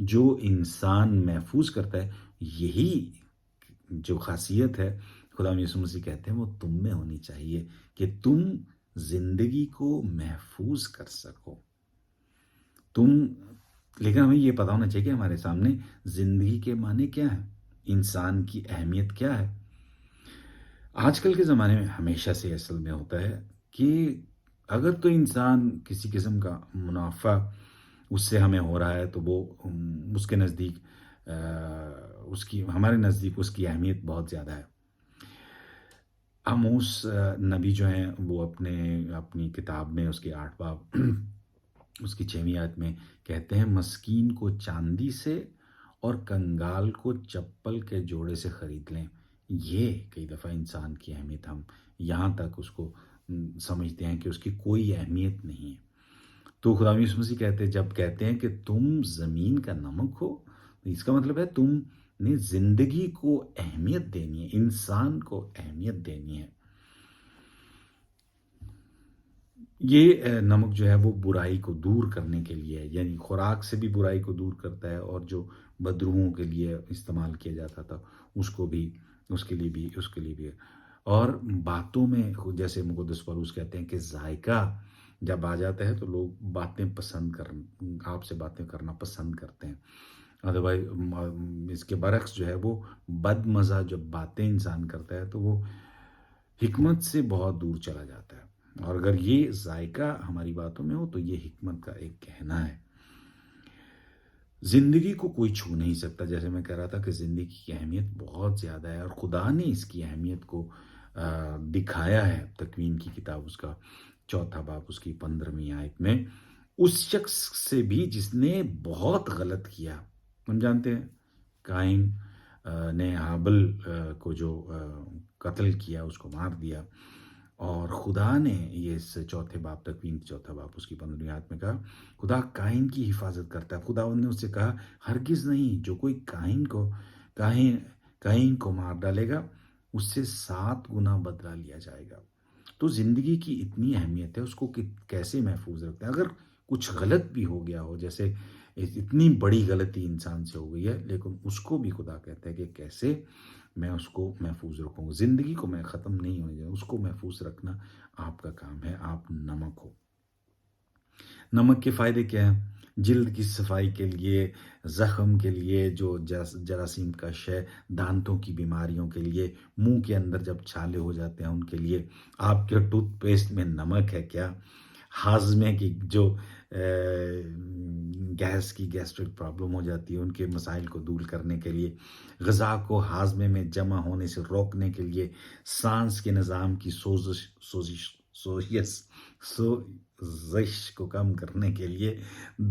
جو انسان محفوظ کرتا ہے، یہی جو خاصیت ہے خدا یسوع مسیح کہتے ہیں وہ تم میں ہونی چاہیے کہ تم زندگی کو محفوظ کر سکو. تم لیکن ہمیں یہ پتا ہونا چاہیے کہ ہمارے سامنے زندگی کے معنی کیا ہیں، انسان کی اہمیت کیا ہے. آج کل کے زمانے میں ہمیشہ سے اصل میں ہوتا ہے کہ اگر تو انسان کسی قسم کا منافع اس سے ہمیں ہو رہا ہے تو وہ اس کے نزدیک ہمارے نزدیک اس کی اہمیت بہت زیادہ ہے. آموس نبی جو ہیں وہ اپنی کتاب میں اس کے 8 باب اس کی 6ویں آیت میں کہتے ہیں، مسکین کو چاندی سے اور کنگال کو چپل کے جوڑے سے خرید لیں. یہ کئی دفعہ انسان کی اہمیت ہم یہاں تک اس کو سمجھتے ہیں کہ اس کی کوئی اہمیت نہیں ہے. تو خدا یسوع مسیح جب کہتے ہیں کہ تم زمین کا نمک ہو، اس کا مطلب ہے تم نے زندگی کو اہمیت دینی ہے، انسان کو اہمیت دینی ہے. یہ نمک جو ہے وہ برائی کو دور کرنے کے لیے ہے، یعنی خوراک سے بھی برائی کو دور کرتا ہے، اور جو بدروحوں کے لیے استعمال کیا جاتا تھا اس کے لیے بھی. اور باتوں میں جیسے مقدس پولس کہتے ہیں کہ ذائقہ جب آ جاتا ہے تو لوگ آپ سے باتیں کرنا پسند کرتے ہیں. ادروائز اس کے برعکس جو ہے وہ بد مزہ جب باتیں انسان کرتا ہے تو وہ حکمت سے بہت دور چلا جاتا ہے. اور اگر یہ ذائقہ ہماری باتوں میں ہو تو یہ حکمت کا ایک کہنا ہے. زندگی کو کوئی چھو نہیں سکتا. جیسے میں کہہ رہا تھا کہ زندگی کی اہمیت بہت زیادہ ہے، اور خدا نے اس کی اہمیت کو دکھایا ہے. تکوین کی کتاب اس کا 4 باب اس کی 15ویں آیت میں اس شخص سے بھی جس نے بہت غلط کیا. ہم جانتے ہیں قائن نے حابل کو جو قتل کیا، اس کو مار دیا، اور خدا نے یہ اس 4 باب تکوین 4 باب اس کی 15ویں آیت میں کہا خدا قائن کی حفاظت کرتا ہے. خدا نے اس سے کہا ہرگز نہیں، جو کوئی قائن کو مار ڈالے گا اس سے 7 گنا بدلہ لیا جائے گا. تو زندگی کی اتنی اہمیت ہے، اس کو کیسے محفوظ رکھتے ہیں. اگر کچھ غلط بھی ہو گیا ہو، جیسے اتنی بڑی غلطی انسان سے ہو گئی ہے، لیکن اس کو بھی خدا کہتا ہے کہ کیسے میں اس کو محفوظ رکھوں گا. زندگی کو میں ختم نہیں ہونے دوں، اس کو محفوظ رکھنا آپ کا کام ہے. آپ نمک ہو. نمک کے فائدے کیا ہیں؟ جلد کی صفائی کے لیے، زخم کے لیے جو جراثیم کش ہے، دانتوں کی بیماریوں کے لیے، منہ کے اندر جب چھالے ہو جاتے ہیں ان کے لیے. آپ کے ٹوتھ پیسٹ میں نمک ہے کیا؟ ہاضمے کی جو گیسٹرک پرابلم ہو جاتی ہے ان کے مسائل کو دور کرنے کے لیے، غذا کو ہاضمے میں جمع ہونے سے روکنے کے لیے، سانس کے نظام کی سوزش کو کم کرنے کے لیے،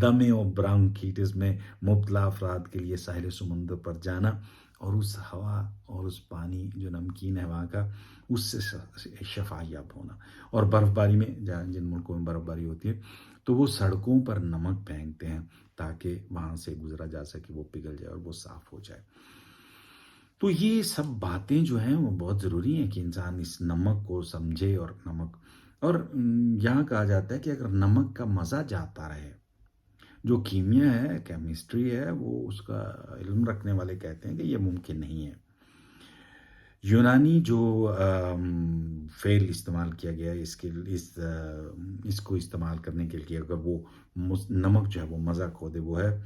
دمے اور برونکیٹس میں مبتلا افراد کے لیے ساحل سمندر پر جانا اور اس ہوا اور اس پانی جو نمکین ہے وہاں کا، اس سے شفا یاب ہونا. اور برف باری میں جن ملکوں میں برف باری ہوتی ہے تو وہ سڑکوں پر نمک پھینکتے ہیں تاکہ وہاں سے گزرا جا سکے، وہ پگھل جائے اور وہ صاف ہو جائے. تو یہ سب باتیں جو ہیں وہ بہت ضروری ہیں کہ انسان اس نمک کو سمجھے. اور یہاں کہا جاتا ہے کہ اگر نمک کا مزہ جاتا رہے، جو کیمیا ہے، کیمسٹری ہے، وہ اس کا علم رکھنے والے کہتے ہیں کہ یہ ممکن نہیں ہے. یونانی جو فعل استعمال کیا گیا اس کو استعمال کرنے کے لیے، اگر وہ نمک جو ہے وہ مزہ کھو دے، وہ ہے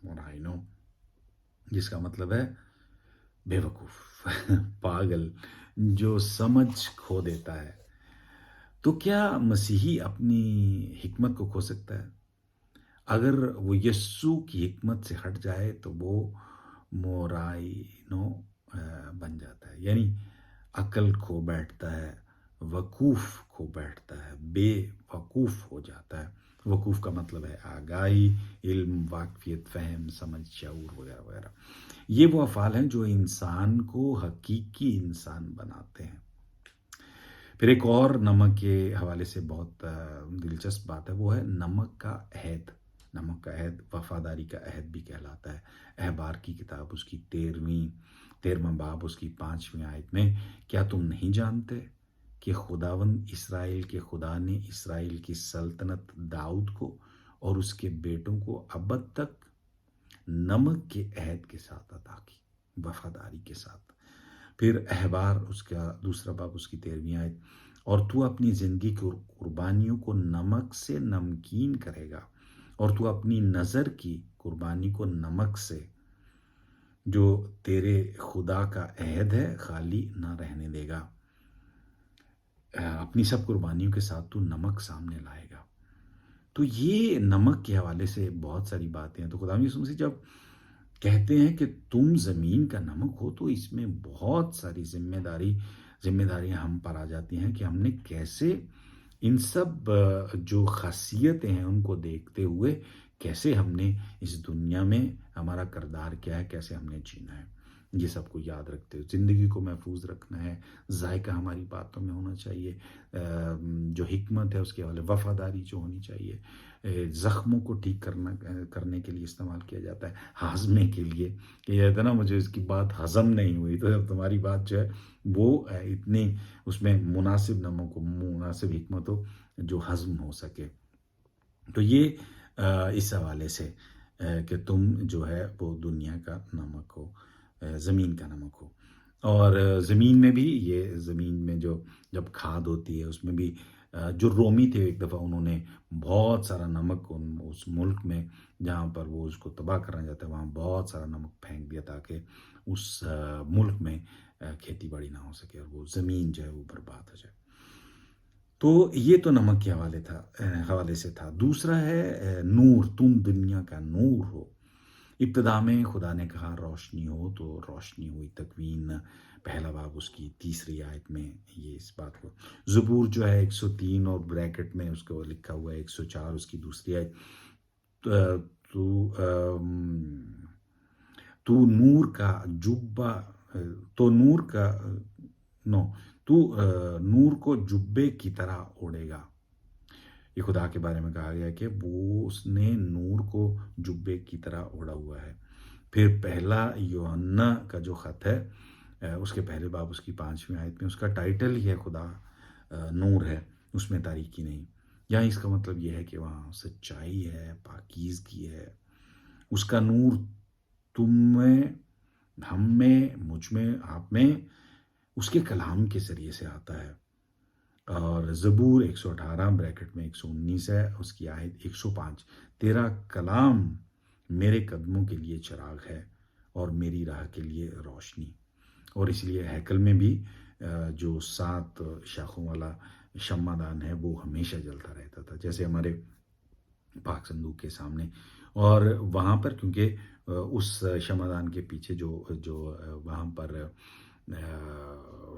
مورائنو، جس کا مطلب ہے بے وقوف، پاگل، جو سمجھ کھو دیتا ہے. تو کیا مسیحی اپنی حکمت کو کھو سکتا ہے؟ اگر وہ یسوع کی حکمت سے ہٹ جائے تو وہ مورائنو بن جاتا ہے، یعنی عقل کھو بیٹھتا ہے، وقوف کھو بیٹھتا ہے، بے وقوف ہو جاتا ہے. وقوف کا مطلب ہے آگاہی، علم، واقفیت، فہم، سمجھ، شعور وغیرہ وغیرہ. یہ وہ افعال ہیں جو انسان کو حقیقی انسان بناتے ہیں. پھر ایک اور نمک کے حوالے سے بہت دلچسپ بات ہے، وہ ہے نمک کا عہد. نمک کا عہد وفاداری کا عہد بھی کہلاتا ہے. احبار کی کتاب اس کی 13واں باب اس کی 5ویں آیت میں، کیا تم نہیں جانتے کہ خداوند اسرائیل کے خدا نے اسرائیل کی سلطنت داؤد کو اور اس کے بیٹوں کو ابد تک نمک کے عہد کے ساتھ عطا کی، وفاداری کے ساتھ۔ پھر احبار اس کا دوسرا باب اس کی 13ویں آیت، اور تو اپنی زندگی کی قربانیوں کو نمک سے نمکین کرے گا، اور تو اپنی نظر کی قربانی کو نمک سے، جو تیرے خدا کا عہد ہے، خالی نہ رہنے دے گا۔ اپنی سب قربانیوں کے ساتھ تو نمک سامنے لائے گا۔ تو یہ نمک کے حوالے سے بہت ساری باتیں ہیں۔ تو خدا یسوع مسیح جب کہتے ہیں کہ تم زمین کا نمک ہو، تو اس میں بہت ساری ذمہ داریاں ہم پر آ جاتی ہیں کہ ہم نے کیسے ان سب جو خاصیتیں ہیں ان کو دیکھتے ہوئے کیسے ہم نے اس دنیا میں ہمارا کردار کیا ہے، کیسے ہم نے جینا ہے، یہ سب کو یاد رکھتے ہوئے زندگی کو محفوظ رکھنا ہے۔ ذائقہ ہماری باتوں میں ہونا چاہیے، جو حکمت ہے اس کے حوالے، وفاداری جو ہونی چاہیے، زخموں کو ٹھیک کرنے کے لیے استعمال کیا جاتا ہے، ہاضمے کے لیے، کہ یہ ہے نا مجھے اس کی بات ہضم نہیں ہوئی، تو جب تمہاری بات جو ہے وہ اتنی اس میں مناسب نمک ہو، مناسب حکمت ہو جو ہضم ہو سکے۔ تو یہ اس حوالے سے کہ تم جو ہے وہ دنیا کا نمک ہو، زمین کا نمک ہو۔ اور زمین میں بھی، یہ زمین میں جو جب کھاد ہوتی ہے اس میں بھی جو رومی تھے ایک دفعہ انہوں نے بہت سارا نمک اس ملک میں جہاں پر وہ اس کو تباہ کرنا چاہتا ہے وہاں بہت سارا نمک پھینک دیا تاکہ اس ملک میں کھیتی باڑی نہ ہو سکے اور وہ زمین جو ہے وہ برباد ہو جائے۔ تو یہ تو نمک کے حوالے سے تھا۔ دوسرا ہے نور، تم دنیا کا نور ہو۔ ابتدا میں خدا نے کہا روشنی ہو تو روشنی ہوئی، تکوین پہلا باب اس کی 3 آیت میں یہ اس بات کو۔ زبور جو ہے 103 اور بریکٹ میں اس کو لکھا ہوا ہے 104 اس کی 2 آیت، تو نور کا جبہ، تو نور کا نو تو نور کو جبے کی طرح اوڑھے گا۔ یہ خدا کے بارے میں کہا گیا کہ وہ اس نے نور کو جبے کی طرح اوڑھا ہوا ہے۔ پھر پہلا یوحنا کا جو خط ہے اس کے پہلے باب اس کی 5ویں آیت میں اس کا ٹائٹل ہی ہے خدا نور ہے، اس میں تاریکی نہیں۔ یہاں اس کا مطلب یہ ہے کہ وہاں سچائی ہے، پاکیزگی ہے، اس کا نور تم میں، ہم میں، مجھ میں، آپ میں اس کے کلام کے ذریعے سے آتا ہے۔ اور زبور 118 بریکٹ میں 119 ہے، اس کی آیت 105، تیرا کلام میرے قدموں کے لیے چراغ ہے اور میری راہ کے لیے روشنی۔ اور اس لیے ہیکل میں بھی جو 7 شاخوں والا شمع دان ہے وہ ہمیشہ جلتا رہتا تھا، جیسے ہمارے پاک صندوق کے سامنے۔ اور وہاں پر کیونکہ اس شمع دان کے پیچھے جو وہاں پر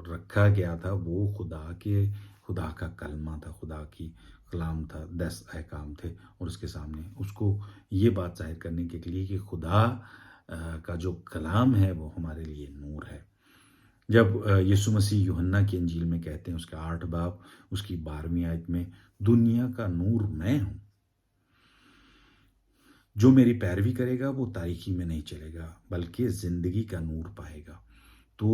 رکھا گیا تھا وہ خدا کا کلمہ تھا، خدا کی کلام تھا، 10 احکام تھے، اور اس کے سامنے اس کو یہ بات ظاہر کرنے کے لیے کہ خدا کا جو کلام ہے وہ ہمارے لیے نور ہے۔ جب یسوع مسیح یوحنا کی انجیل میں کہتے ہیں اس کا 8 باب اس کی 12ویں آیت میں، دنیا کا نور میں ہوں، جو میری پیروی کرے گا وہ تاریکی میں نہیں چلے گا بلکہ زندگی کا نور پائے گا۔ تو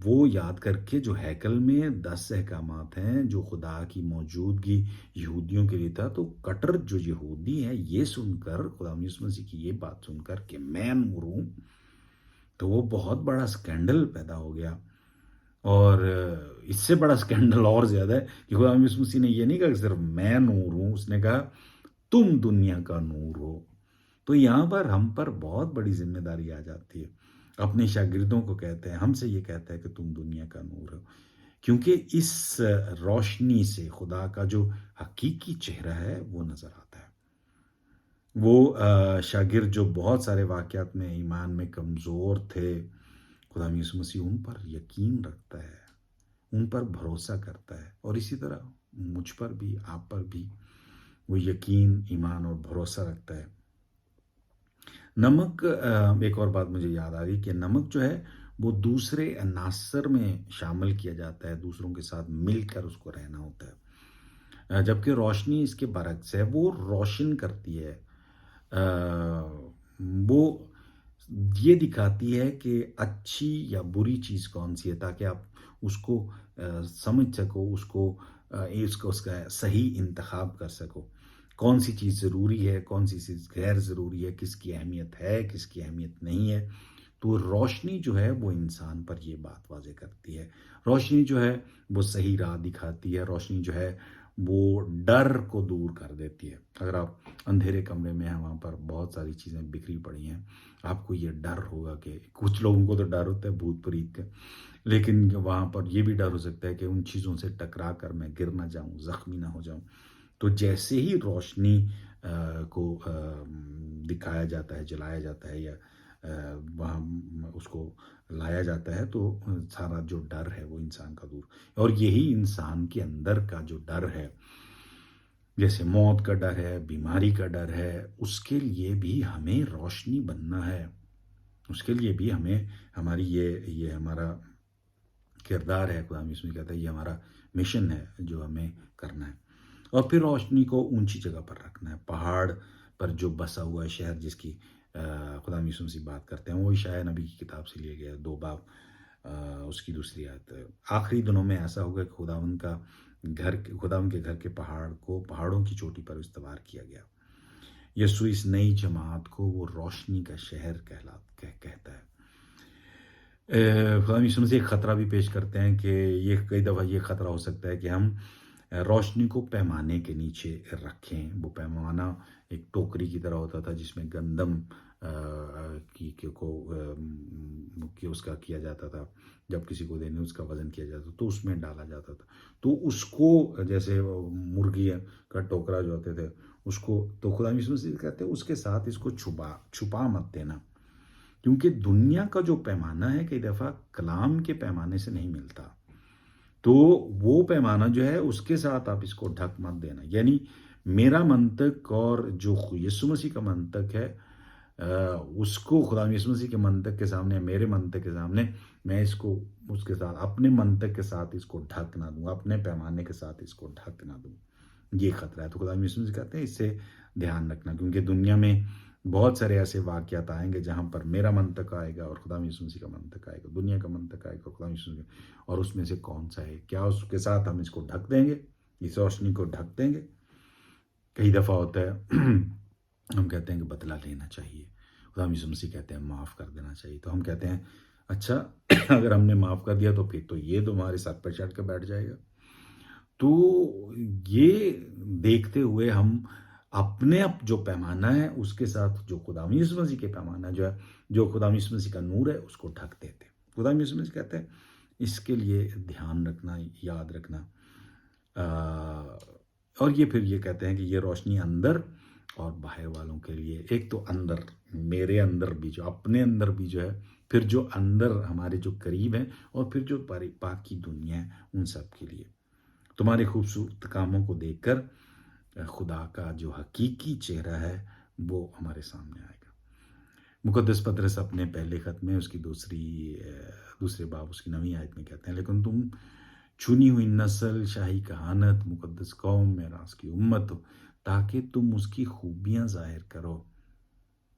وہ یاد کر کے جو ہیکل میں 10 احکامات ہیں جو خدا کی موجودگی یہودیوں کے لیے تھا، تو کٹر جو یہودی ہیں یہ سن کر، خدا یسوع مسیح کی یہ بات سن کر کہ میں نور ہوں، تو وہ بہت بڑا سکینڈل پیدا ہو گیا۔ اور اس سے بڑا سکینڈل اور زیادہ ہے کہ خدا یسوع مسیح نے یہ نہیں کہا کہ صرف میں نور ہوں، اس نے کہا تم دنیا کا نور ہو۔ تو یہاں پر ہم پر بہت بڑی ذمہ داری آ جاتی ہے۔ اپنے شاگردوں کو کہتے ہیں، ہم سے یہ کہتا ہے کہ تم دنیا کا نور ہو، کیونکہ اس روشنی سے خدا کا جو حقیقی چہرہ ہے وہ نظر آتا ہے۔ وہ شاگرد جو بہت سارے واقعات میں ایمان میں کمزور تھے، خدا یسوع مسیح ان پر یقین رکھتا ہے، ان پر بھروسہ کرتا ہے، اور اسی طرح مجھ پر بھی، آپ پر بھی وہ یقین، ایمان اور بھروسہ رکھتا ہے۔ نمک، ایک اور بات مجھے یاد آ رہی کہ نمک جو ہے وہ دوسرے عناصر میں شامل کیا جاتا ہے، دوسروں کے ساتھ مل کر اس کو رہنا ہوتا ہے، جبکہ روشنی اس کے برعکس ہے، وہ روشن کرتی ہے، وہ یہ دکھاتی ہے کہ اچھی یا بری چیز کون سی ہے تاکہ آپ اس کو سمجھ سکو، اس کا صحیح انتخاب کر سکو، کون سی چیز ضروری ہے، کون سی چیز غیر ضروری ہے، کس کی اہمیت ہے، کس کی اہمیت نہیں ہے۔ تو روشنی جو ہے وہ انسان پر یہ بات واضح کرتی ہے، روشنی جو ہے وہ صحیح راہ دکھاتی ہے، روشنی جو ہے وہ ڈر کو دور کر دیتی ہے۔ اگر آپ اندھیرے کمرے میں ہیں، وہاں پر بہت ساری چیزیں بکھری پڑی ہیں، آپ کو یہ ڈر ہوگا کہ کچھ لوگوں کو تو ڈر ہوتا ہے بھوت پریت کا، لیکن وہاں پر یہ بھی ڈر ہو سکتا ہے کہ ان چیزوں سے ٹکرا کر میں گر نہ جاؤں، زخمی نہ ہو جاؤں۔ تو جیسے ہی روشنی کو دکھایا جاتا ہے، جلایا جاتا ہے، یا وہاں اس کو لایا جاتا ہے، تو سارا جو ڈر ہے وہ انسان کا دور، اور یہی انسان کے اندر کا جو ڈر ہے، جیسے موت کا ڈر ہے، بیماری کا ڈر ہے، اس کے لیے بھی ہمیں روشنی بننا ہے، اس کے لیے بھی ہمیں ہماری یہ ہمارا کردار ہے، خدا اس میں کہتا ہے یہ ہمارا مشن ہے جو ہمیں کرنا ہے۔ اور پھر روشنی کو اونچی جگہ پر رکھنا ہے، پہاڑ پر جو بسا ہوا ہے شہر، جس کی خدا یسوع سے بات کرتے ہیں، وہ عیشایا نبی کی کتاب سے لیا گیا ہے، 2 باب اس کی دوسری آیت۔ آخری دنوں میں ایسا ہوگا کہ خداوند کے گھر کے پہاڑوں کی چوٹی پر استوار کیا گیا۔ یسوع اس نئی جماعت کو وہ روشنی کا شہر کہتا ہے۔ خدا یسوع مسیح ایک خطرہ بھی پیش کرتے ہیں کہ کئی دفعہ یہ خطرہ ہو سکتا ہے کہ ہم روشنی کو پیمانے کے نیچے رکھیں۔ وہ پیمانہ ایک ٹوکری کی طرح ہوتا تھا جس میں گندم کی اس کا کیا جاتا تھا، جب کسی کو دینے اس کا وزن کیا جاتا تو اس میں ڈالا جاتا تھا، تو اس کو جیسے مرغی کا ٹوکرا جو ہوتے تھے اس کو، تو خدا یسوع مسیح کہتے ہیں اس کے ساتھ اس کو چھپا مت دینا، کیونکہ دنیا کا جو پیمانہ ہے کئی دفعہ کلام کے پیمانے سے نہیں ملتا، تو وہ پیمانہ جو ہے اس کے ساتھ آپ اس کو ڈھک مت دینا۔ یعنی میرا منطق اور جو یسوع مسیح کا منطق ہے، اس کو خدا یسوع مسیح کے منطق کے سامنے، میرے منطق کے سامنے، میں اس کے ساتھ اپنے منطق کے ساتھ اس کو ڈھک نہ دوں، اپنے پیمانے کے ساتھ اس کو ڈھک نہ دوں، یہ خطرہ ہے۔ تو خدا یسوع مسیح کہتے ہیں اس سے دھیان رکھنا، کیونکہ دنیا میں بہت سارے ایسے واقعات آئیں گے جہاں پر میرا منطق آئے گا اور خدا یسوع مسیح کا منطق آئے گا، دنیا کا منطق آئے گا، خدا یسوع مسیح، اور اس میں سے کون سا ہے؟ کیا اس کے ساتھ ہم اس کو ڈھک دیں گے، اس روشنی کو ڈھک دیں گے؟ کئی دفعہ ہوتا ہے ہم کہتے ہیں کہ بدلہ لینا چاہیے، خدا یسوع مسیح کہتے ہیں معاف کر دینا چاہیے، تو ہم کہتے ہیں اچھا اگر ہم نے معاف کر دیا تو پھر تو یہ تمہارے سر پر چڑھ کے بیٹھ جائے گا۔ تو یہ دیکھتے ہوئے ہم اپنے جو پیمانہ ہے اس کے ساتھ جو خدا یسوع مسیح کے پیمانہ جو ہے، جو خدا یسوع مسیح کا نور ہے، اس کو ڈھک دیتے ہیں۔ خدا یسوع مسیح کہتے ہیں اس کے لیے دھیان رکھنا، یاد رکھنا، اور یہ پھر یہ کہتے ہیں کہ یہ روشنی اندر اور باہر والوں کے لیے، ایک تو اندر، میرے اندر بھی، جو اپنے اندر بھی جو ہے، پھر جو اندر ہمارے جو قریب ہیں، اور پھر جو باقی دنیا ہے ان سب کے لیے۔ تمہارے خوبصورت کاموں کو دیکھ کر خدا کا جو حقیقی چہرہ ہے وہ ہمارے سامنے آئے گا۔ مقدس پطرس اپنے پہلے خط میں اس کی دوسرے باب اس کی 9ویں آیت میں کہتے ہیں، لیکن تم چنی ہوئی نسل، شاہی کہانت، مقدس قوم، میراث کی امت ہو، تاکہ تم اس کی خوبیاں ظاہر کرو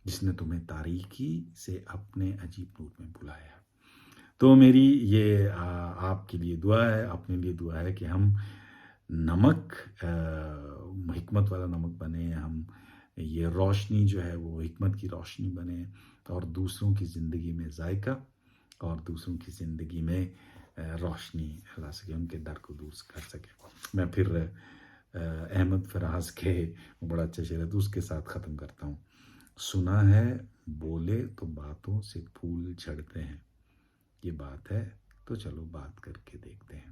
جس نے تمہیں تاریکی سے اپنے عجیب نور میں بلایا۔ تو میری یہ آپ کے لیے دعا ہے، اپنے لیے دعا ہے کہ ہم نمک، حکمت والا نمک بنے، ہم یہ روشنی جو ہے وہ حکمت کی روشنی بنے، اور دوسروں کی زندگی میں ذائقہ اور دوسروں کی زندگی میں روشنی لا سکے، ان کے ڈر کو دور کر سکے۔ میں پھر احمد فراز کے بڑا اچھا شعر ہے تو اس کے ساتھ ختم کرتا ہوں۔ سنا ہے بولے تو باتوں سے پھول جھڑتے ہیں، یہ بات ہے تو چلو بات کر کے دیکھتے ہیں۔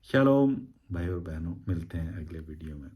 شالوم بھائی اور بہنوں، ملتے ہیں اگلے ویڈیو میں۔